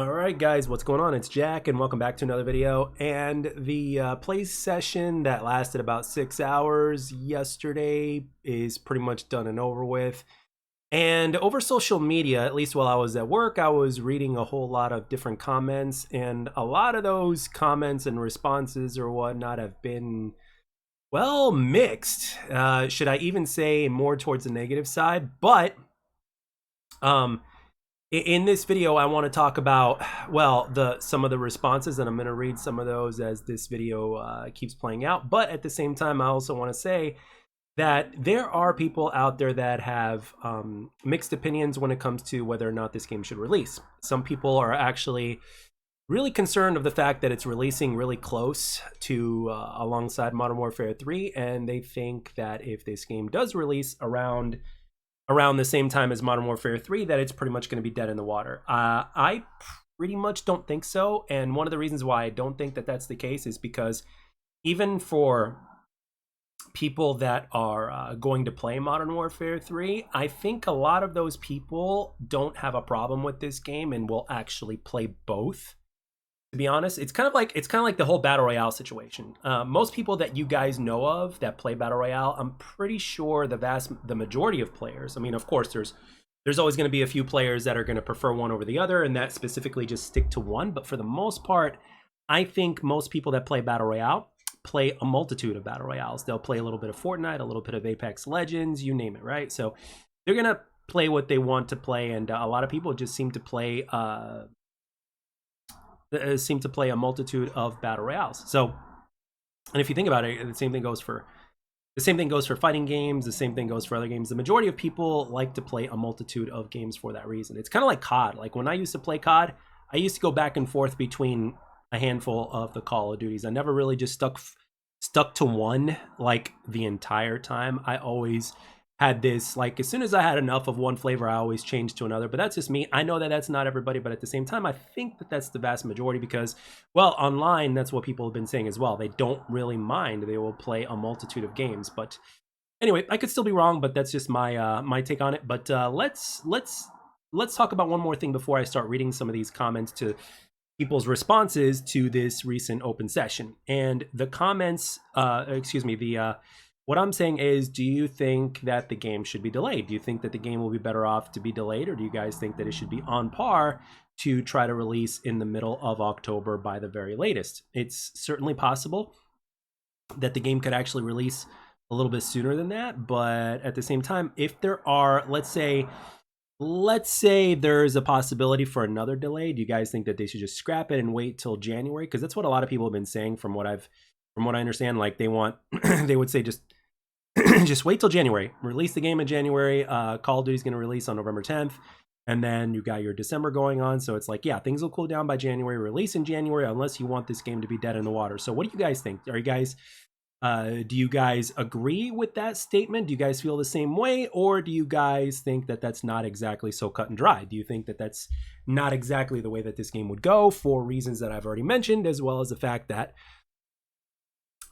All right, guys, what's going on? It's Jack, and welcome back to another video. And the play session that lasted about 6 hours yesterday is pretty much done and over with. And over social media, at least while I was at work, I was reading a whole lot of different comments, and a lot of those comments and responses or whatnot have been, well, mixed. Should I even say more towards the negative side? But um, in this video, I want to talk about, well, some of the responses, and I'm going to read some of those as this video keeps playing out. But at the same time, I also want to say that there are people out there that have mixed opinions when it comes to whether or not this game should release. Some people are actually really concerned of the fact that it's releasing really close to alongside Modern Warfare 3, and they think that if this game does release around the same time as Modern Warfare 3, that it's pretty much going to be dead in the water. I pretty much don't think so, and one of the reasons why I don't think that that's the case is because even for people that are going to play Modern Warfare 3, I think a lot of those people don't have a problem with this game and will actually play both. To be honest, it's kind of like the whole battle royale situation. Most people that you guys know of that play battle royale, I'm pretty sure the majority of players. I mean, of course, there's always going to be a few players that are going to prefer one over the other, and that specifically just stick to one. But for the most part, I think most people that play battle royale play a multitude of battle royales. They'll play a little bit of Fortnite, a little bit of Apex Legends, you name it, right? So they're gonna play what they want to play, and a lot of people just seem to play a multitude of battle royales. So, and if you think about it, the same thing goes for fighting games. The same thing goes for other games. The majority of people like to play a multitude of games for that reason. It's kind of like COD. Like when I used to play COD, I used to go back and forth between a handful of the Call of Duties. I never really just stuck to one like the entire time. I always had this, like, as soon as I had enough of one flavor, I always changed to another. But that's just me. I know that that's not everybody, but at the same time, I think that that's the vast majority because, well, online, that's what people have been saying as well. They don't really mind. They will play a multitude of games. But anyway, I could still be wrong, but that's just my take on it. But let's talk about one more thing before I start reading some of these comments to people's responses to this recent open session. And the comments, what I'm saying is, do you think that the game should be delayed? Do you think that the game will be better off to be delayed, or do you guys think that it should be on par to try to release in the middle of October by the very latest? It's certainly possible that the game could actually release a little bit sooner than that, but at the same time, if there are, let's say there's a possibility for another delay, do you guys think that they should just scrap it and wait till January? Because that's what a lot of people have been saying from what I understand. Like they would say just wait till January, release the game in January. Call of Duty is going to release on November 10th, and then you got your December going on. So it's like, yeah, things will cool down by January, release in January, unless you want this game to be dead in the water. So what do you guys think? Do you guys agree with that statement? Do you guys feel the same way? Or do you guys think that that's not exactly so cut and dry? Do you think that that's not exactly the way that this game would go for reasons that I've already mentioned, as well as the fact that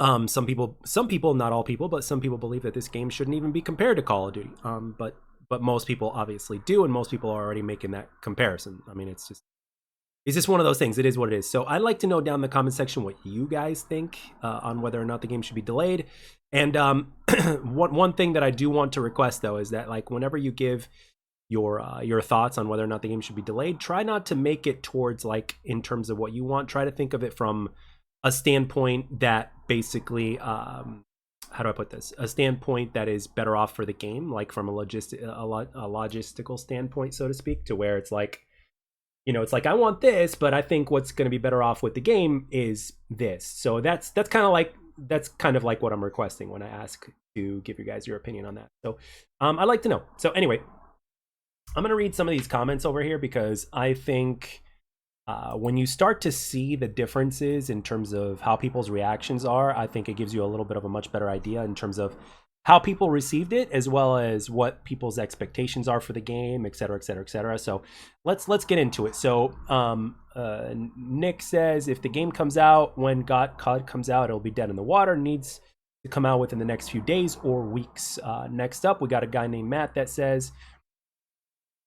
some people, not all people, but some people believe that this game shouldn't even be compared to Call of Duty. But most people obviously do, and most people are already making that comparison. I mean, it's just one of those things. It is what it is. So I'd like to know down in the comment section what you guys think on whether or not the game should be delayed. And one thing that I do want to request, though, is that, like, whenever you give your thoughts on whether or not the game should be delayed, try not to make it towards, like, in terms of what you want. Try to think of it from a standpoint that basically, how do I put this? A standpoint that is better off for the game, like from a logistical standpoint, so to speak, to where it's like, you know, it's like, I want this, but I think what's going to be better off with the game is this. So that's kind of like what I'm requesting when I ask to give you guys your opinion on that. So I'd like to know. So anyway, I'm going to read some of these comments over here because I think when you start to see the differences in terms of how people's reactions are, I think it gives you a little bit of a much better idea in terms of how people received it, as well as what people's expectations are for the game, et cetera, et cetera, et cetera. So let's get into it. So Nick says, if the game comes out when COD comes out, it'll be dead in the water. Needs to come out within the next few days or weeks. Next up, we got a guy named Matt that says,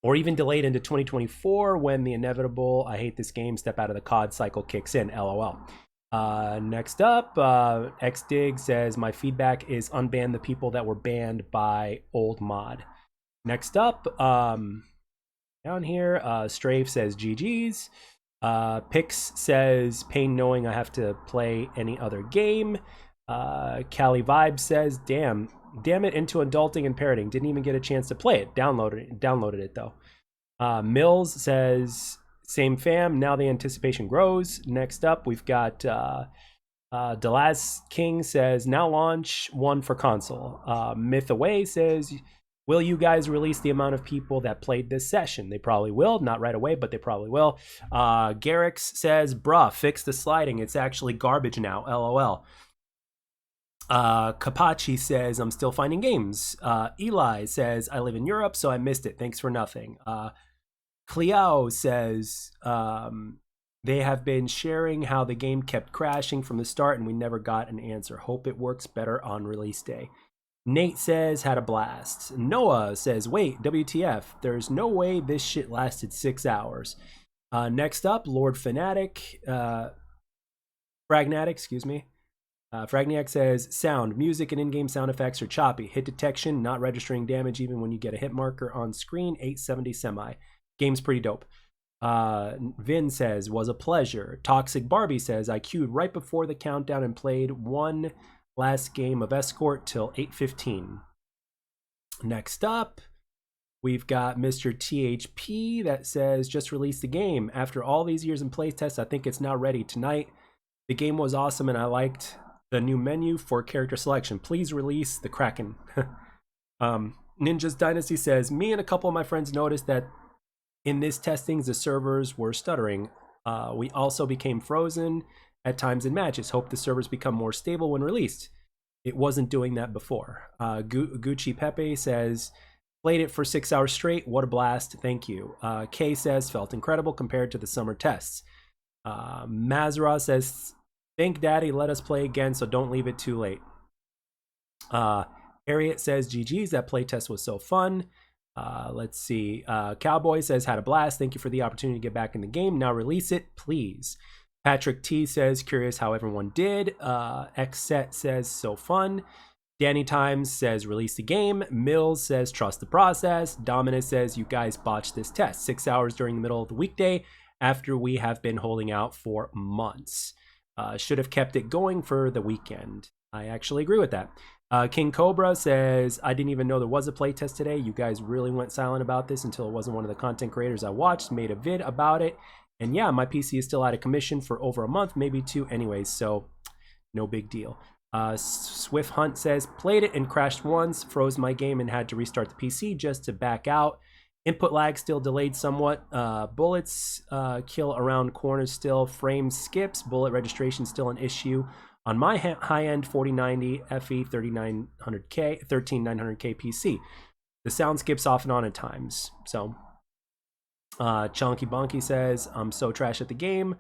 or even delayed into 2024 when the inevitable "I hate this game" step out of the COD cycle kicks in. LOL. Next up, XDig says, my feedback is unban the people that were banned by old mod. Next up, down here, Strafe says GG's. Pix says, pain knowing I have to play any other game. Cali Vibe says, damn it, into adulting and parroting. Didn't even get a chance to play it. Downloaded it though. Mills says, same fam, now the anticipation grows. Next up, we've got Delaz King says, now launch one for console. Myth Away says, will you guys release the amount of people that played this session? They probably will. Not right away, but they probably will. Garrix says, bruh, fix the sliding. It's actually garbage now. LOL. Kapachi says, I'm still finding games. Eli says, I live in Europe, so I missed it. Thanks for nothing. Cleo says, they have been sharing how the game kept crashing from the start and we never got an answer. Hope it works better on release day. Nate says, had a blast. Noah says, wait, WTF, there's no way this shit lasted 6 hours. Next up, Lord Fanatic, Fragnatic, excuse me. Fragniac says, sound, music, and in-game sound effects are choppy. Hit detection, not registering damage even when you get a hit marker on screen. 870 semi. Game's pretty dope. Vin says, was a pleasure. Toxic Barbie says, I queued right before the countdown and played one last game of Escort till 8:15. Next up, we've got Mr. THP that says, just released the game. After all these years in playtest, I think it's now ready tonight. The game was awesome and I liked the new menu for character selection. Please release the Kraken. Ninja's Dynasty says, me and a couple of my friends noticed that in this testing, the servers were stuttering. We also became frozen at times in matches. Hope the servers become more stable when released. It wasn't doing that before. Gucci Pepe says, played it for 6 hours straight. What a blast. Thank you. Kay says, felt incredible compared to the summer tests. Mazra says, thank daddy, let us play again, so don't leave it too late. Harriet says, GG's, that playtest was so fun. Let's see. Cowboy says, had a blast. Thank you for the opportunity to get back in the game. Now release it, please. Patrick T says, curious how everyone did. Xset says, so fun. Danny Times says, release the game. Mills says, trust the process. Dominus says, you guys botched this test. 6 hours during the middle of the weekday after we have been holding out for months. Should have kept it going for the weekend. I actually agree with that. King Cobra says, I didn't even know there was a playtest today. You guys really went silent about this until it wasn't one of the content creators I watched, made a vid about it. And yeah, my PC is still out of commission for over a month, maybe 2 anyways, so no big deal. Swift Hunt says, played it and crashed once, froze my game and had to restart the PC just to back out. Input lag still delayed somewhat. Bullets kill around corners still. Frame skips. Bullet registration still an issue. On my high-end 4090 FE 13900K PC. The sound skips off and on at times. So, Chunky Bonky says, I'm so trash at the game.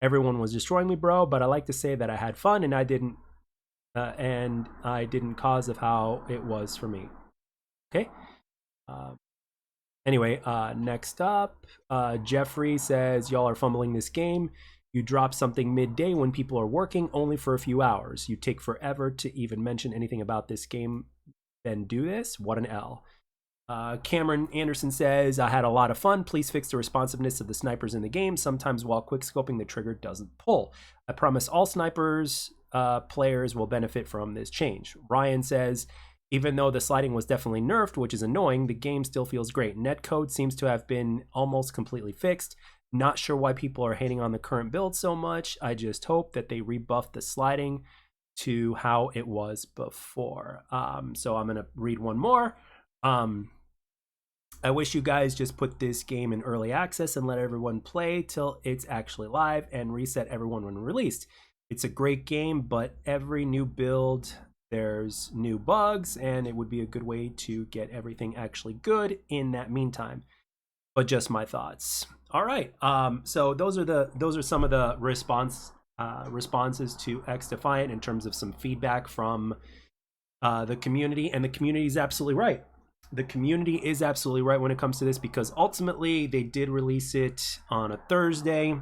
Everyone was destroying me, bro, but I like to say that I had fun and I didn't cause of how it was for me. Okay? Anyway, next up, Jeffrey says, y'all are fumbling this game. You drop something midday when people are working only for a few hours. You take forever to even mention anything about this game, then do this? What an L. Cameron Anderson says, I had a lot of fun. Please fix the responsiveness of the snipers in the game. Sometimes while quickscoping, the trigger doesn't pull. I promise all snipers players will benefit from this change. Ryan says, even though the sliding was definitely nerfed, which is annoying, the game still feels great. Netcode seems to have been almost completely fixed. Not sure why people are hating on the current build so much. I just hope that they rebuff the sliding to how it was before. So I'm going to read one more. I wish you guys just put this game in early access and let everyone play till it's actually live and reset everyone when released. It's a great game, but every new build, there's new bugs, and it would be a good way to get everything actually good in that meantime. But just my thoughts. All right. So those are some of the responses to XDefiant in terms of some feedback from the community, and the community is absolutely right. the community is absolutely right when it comes to this, because ultimately they did release it on a Thursday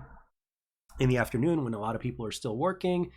in the afternoon when a lot of people are still working,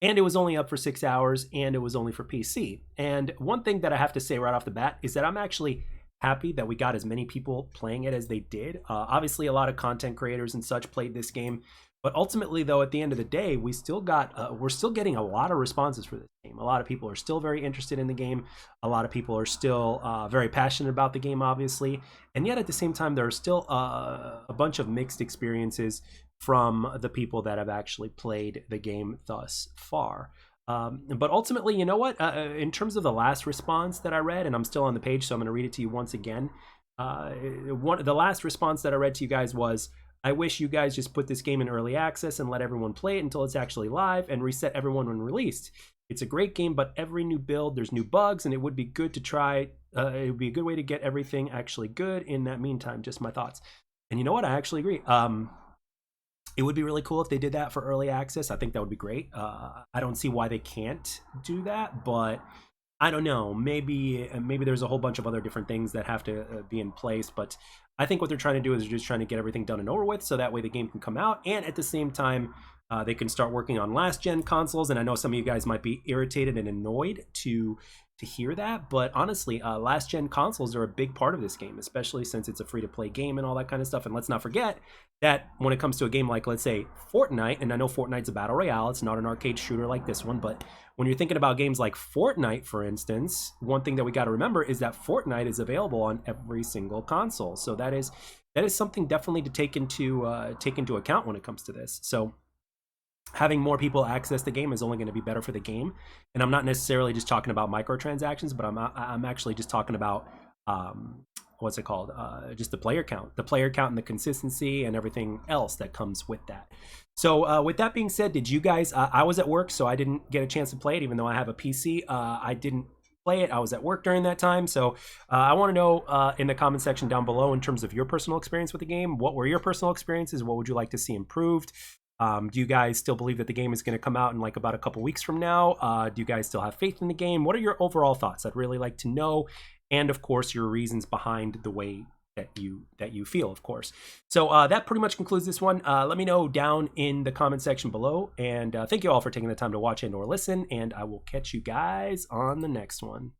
and it was only up for 6 hours, and it was only for PC. And one thing that I have to say right off the bat is that I'm actually happy that we got as many people playing it as they did. Obviously, a lot of content creators and such played this game, but ultimately, though, at the end of the day, we're still getting a lot of responses for this game. A lot of people are still very interested in the game. A lot of people are still very passionate about the game, obviously, and yet at the same time, there are still a bunch of mixed experiences from the people that have actually played the game thus far. But ultimately, you know what? In terms of the last response that I read, and I'm still on the page, so I'm going to read it to you once again. The last response that I read to you guys was, I wish you guys just put this game in early access and let everyone play it until it's actually live and reset everyone when released. It's a great game, but every new build, there's new bugs, and it would be good to try. It would be a good way to get everything actually good in that meantime. Just my thoughts. And you know what? I actually agree. It would be really cool if they did that for early access. I think that would be great. I don't see why they can't do that, but I don't know. Maybe there's a whole bunch of other different things that have to be in place. But I think what they're trying to do is just trying to get everything done and over with, so that way the game can come out, and at the same time, they can start working on last-gen consoles. And I know some of you guys might be irritated and annoyed to hear that, but honestly, last-gen consoles are a big part of this game, especially since it's a free-to-play game and all that kind of stuff. And let's not forget that when it comes to a game like, let's say, Fortnite, and I know Fortnite's a battle royale, it's not an arcade shooter like this one, but when you're thinking about games like Fortnite, for instance, one thing that we got to remember is that Fortnite is available on every single console. So that is something definitely to take into account when it comes to this. So having more people access the game is only going to be better for the game. And I'm not necessarily just talking about microtransactions, but I'm actually just talking about what's it called? Just the player count and the consistency and everything else that comes with that. So with that being said, did you guys, I was at work, so I didn't get a chance to play it, even though I have a PC. I didn't play it. I was at work during that time. So I want to know in the comment section down below, in terms of your personal experience with the game, what were your personal experiences? What would you like to see improved? Do you guys still believe that the game is going to come out in like about a couple weeks from now? Do you guys still have faith in the game? What are your overall thoughts? I'd really like to know. And of course, your reasons behind the way that you feel, of course. So that pretty much concludes this one. Let me know down in the comment section below. And thank you all for taking the time to watch and or listen. And I will catch you guys on the next one.